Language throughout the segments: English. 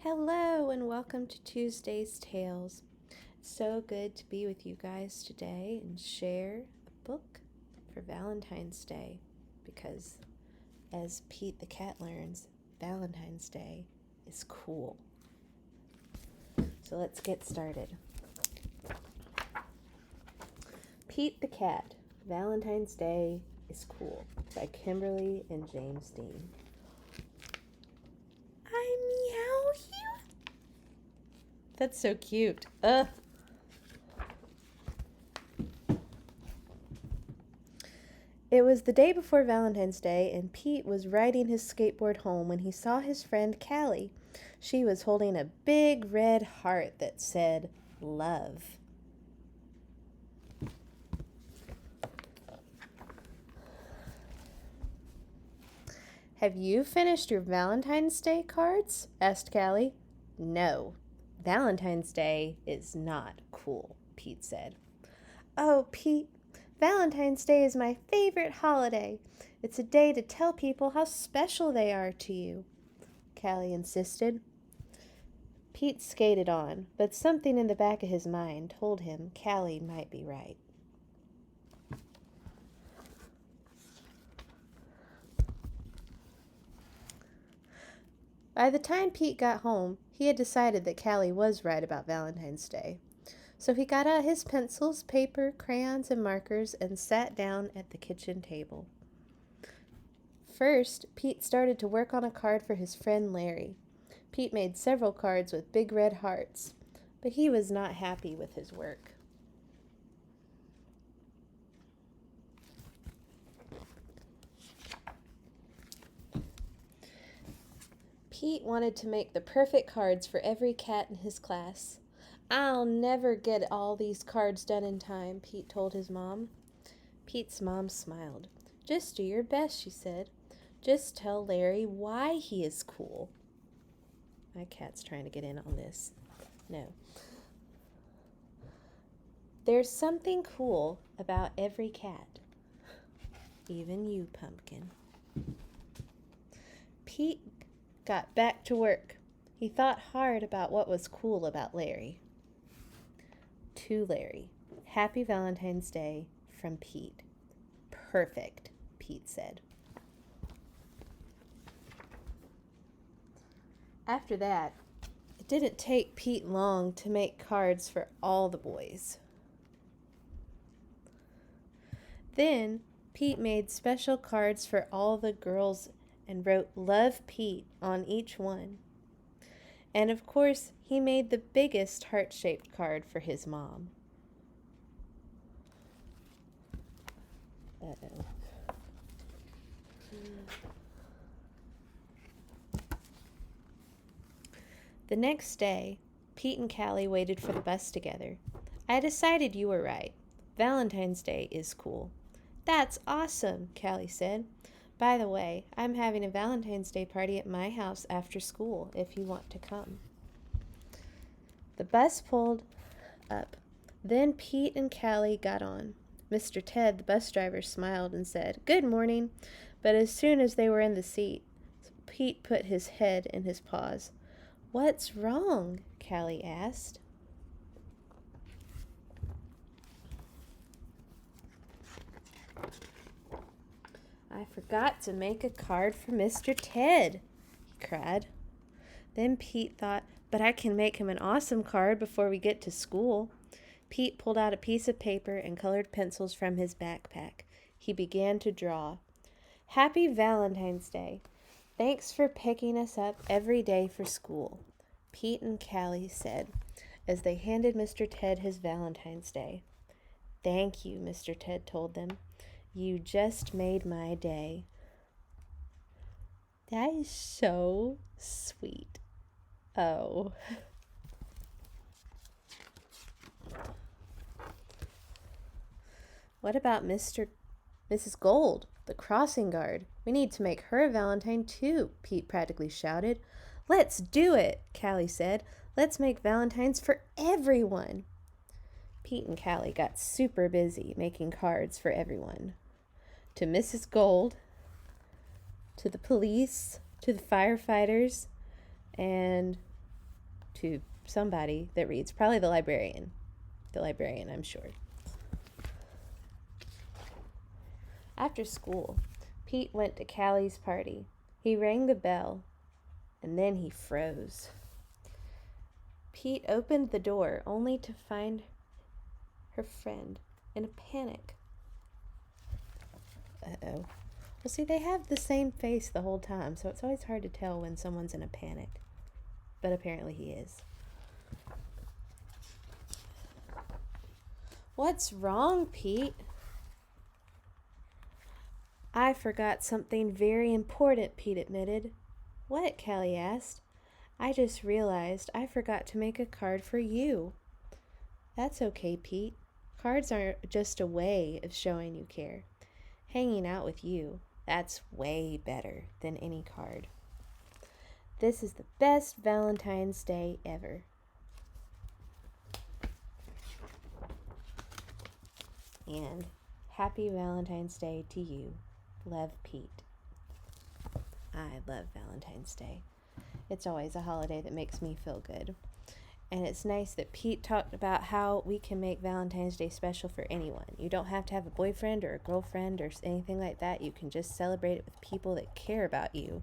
Hello and welcome to Tuesday's Tales. It's so good to be with you guys today and share a book for Valentine's Day because, as Pete the cat learns, Valentine's Day is cool. So let's get started. Pete the Cat, Valentine's Day is Cool by Kimberly and James Dean. I meow you. That's so cute. It was the day before Valentine's Day, and Pete was riding his skateboard home when he saw his friend Callie. She was holding a big red heart that said, "Love." "Have you finished your Valentine's Day cards?" asked Callie. "No, Valentine's Day is not cool," Pete said. "Oh, Pete, Valentine's Day is my favorite holiday. It's a day to tell people how special they are to you," Callie insisted. Pete skated on, but something in the back of his mind told him Callie might be right. By the time Pete got home, he had decided that Callie was right about Valentine's Day. So he got out his pencils, paper, crayons, and markers and sat down at the kitchen table. First, Pete started to work on a card for his friend Larry. Pete made several cards with big red hearts, but he was not happy with his work. Pete wanted to make the perfect cards for every cat in his class. "I'll never get all these cards done in time," Pete told his mom. Pete's mom smiled. "Just do your best," she said. "Just tell Larry why he is cool." My cat's trying to get in on this. No. "There's something cool about every cat. Even you, Pumpkin." Pete got back to work. He thought hard about what was cool about Larry. To Larry, "Happy Valentine's Day from Pete." "Perfect," Pete said. After that, it didn't take Pete long to make cards for all the boys. Then Pete made special cards for all the girls and wrote "Love Pete" on each one. And of course, he made the biggest heart-shaped card for his mom. Uh-oh. The next day, Pete and Callie waited for the bus together. "I decided you were right. Valentine's Day is cool." "That's awesome," Callie said. "By the way, I'm having a Valentine's Day party at my house after school if you want to come." The bus pulled up. Then Pete and Callie got on. Mr. Ted, the bus driver, smiled and said, "Good morning." But as soon as they were in the seat, Pete put his head in his paws. "What's wrong?" Callie asked. "I forgot to make a card for Mr. Ted," he cried. Then Pete thought, "But I can make him an awesome card before we get to school." Pete pulled out a piece of paper and colored pencils from his backpack. He began to draw. "Happy Valentine's Day. Thanks for picking us up every day for school," Pete and Callie said as they handed Mr. Ted his Valentine's Day. "Thank you," Mr. Ted told them. "You just made my day." That is so sweet. Oh. "What about Mrs. Gold, the crossing guard? We need to make her a Valentine too," Pete practically shouted. "Let's do it," Callie said. "Let's make Valentines for everyone." Pete and Callie got super busy making cards for everyone. To Mrs. Gold, to the police, to the firefighters, and to somebody that reads. Probably the librarian. The librarian, I'm sure. After school, Pete went to Callie's party. He rang the bell, and then he froze. Pete opened the door only to find her friend in a panic. Uh-oh. Well, see, they have the same face the whole time, so it's always hard to tell when someone's in a panic. But apparently he is. What's wrong, Pete? I forgot something very important, Pete admitted. What? Callie asked. I just realized I forgot to make a card for you. That's okay, Pete. Cards aren't just a way of showing you care. Hanging out with you, that's way better than any card. This is the best Valentine's Day ever. And happy Valentine's Day to you. Love, Pete. I love Valentine's Day. It's always a holiday that makes me feel good. And it's nice that Pete talked about how we can make Valentine's Day special for anyone. You don't have to have a boyfriend or a girlfriend or anything like that. You can just celebrate it with people that care about you.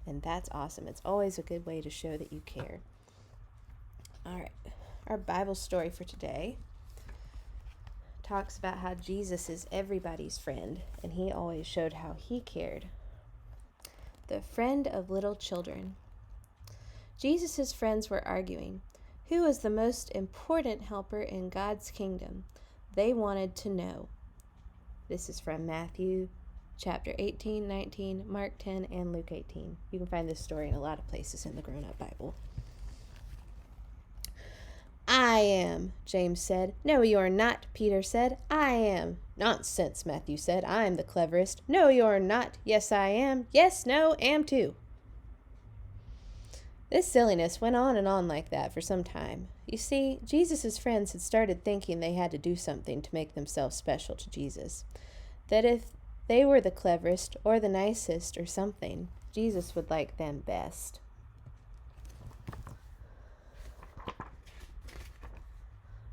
And that's awesome. It's always a good way to show that you care. All right. Our Bible story for today talks about how Jesus is everybody's friend, and he always showed how he cared. The friend of little children. Jesus' friends were arguing. Who was the most important helper in God's kingdom? They wanted to know. This is from Matthew chapter 18, 19, Mark 10, and Luke 18. You can find this story in a lot of places in the grown-up Bible. I am, James said. No, you're not, Peter said. I am. Nonsense, Matthew said. I'm the cleverest. No, you're not. Yes, I am. Yes, no, am too. This silliness went on and on like that for some time. You see, Jesus' friends had started thinking they had to do something to make themselves special to Jesus. That if they were the cleverest or the nicest or something, Jesus would like them best.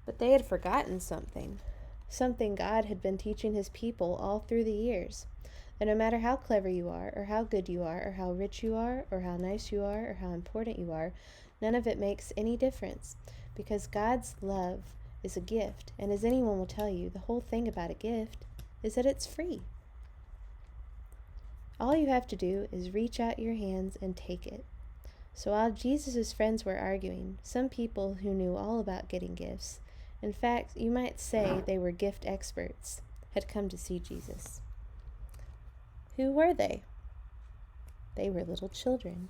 But they had forgotten something God had been teaching his people all through the years. That no matter how clever you are, or how good you are, or how rich you are, or how nice you are, or how important you are, none of it makes any difference, because God's love is a gift, and as anyone will tell you, the whole thing about a gift is that it's free. All you have to do is reach out your hands and take it. So while Jesus' friends were arguing, some people who knew all about getting gifts, in fact, you might say they were gift experts, had come to see Jesus. Who were they? They were little children.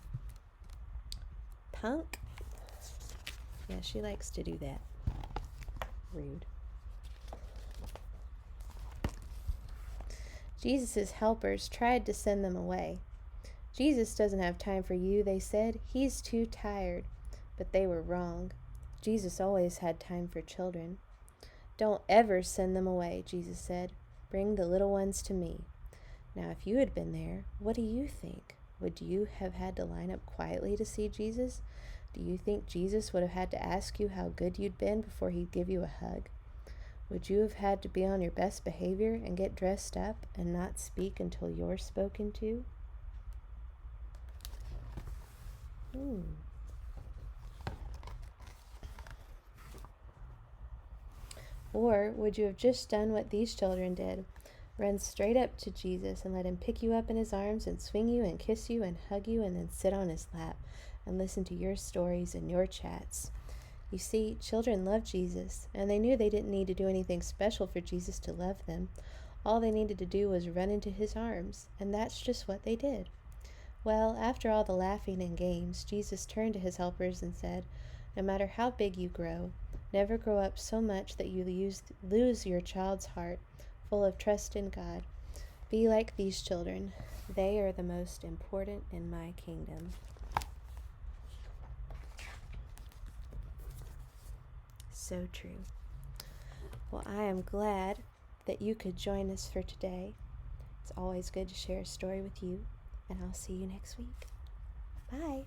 Punk? Yeah, she likes to do that. Rude. Jesus' helpers tried to send them away. Jesus doesn't have time for you, they said. He's too tired. But they were wrong. Jesus always had time for children. Don't ever send them away, Jesus said. Bring the little ones to me. Now, if you had been there, what do you think? Would you have had to line up quietly to see Jesus? Do you think Jesus would have had to ask you how good you'd been before he'd give you a hug? Would you have had to be on your best behavior and get dressed up and not speak until you're spoken to? Or would you have just done what these children did? Run straight up to Jesus and let him pick you up in his arms and swing you and kiss you and hug you and then sit on his lap and listen to your stories and your chats. You see, children love Jesus, and they knew they didn't need to do anything special for Jesus to love them. All they needed to do was run into his arms, and that's just what they did. Well, after all the laughing and games, Jesus turned to his helpers and said, no matter how big you grow, never grow up so much that you lose your child's heart, full of trust in God. Be like these children. They are the most important in my kingdom. So true. Well, I am glad that you could join us for today. It's always good to share a story with you, and I'll see you next week. Bye.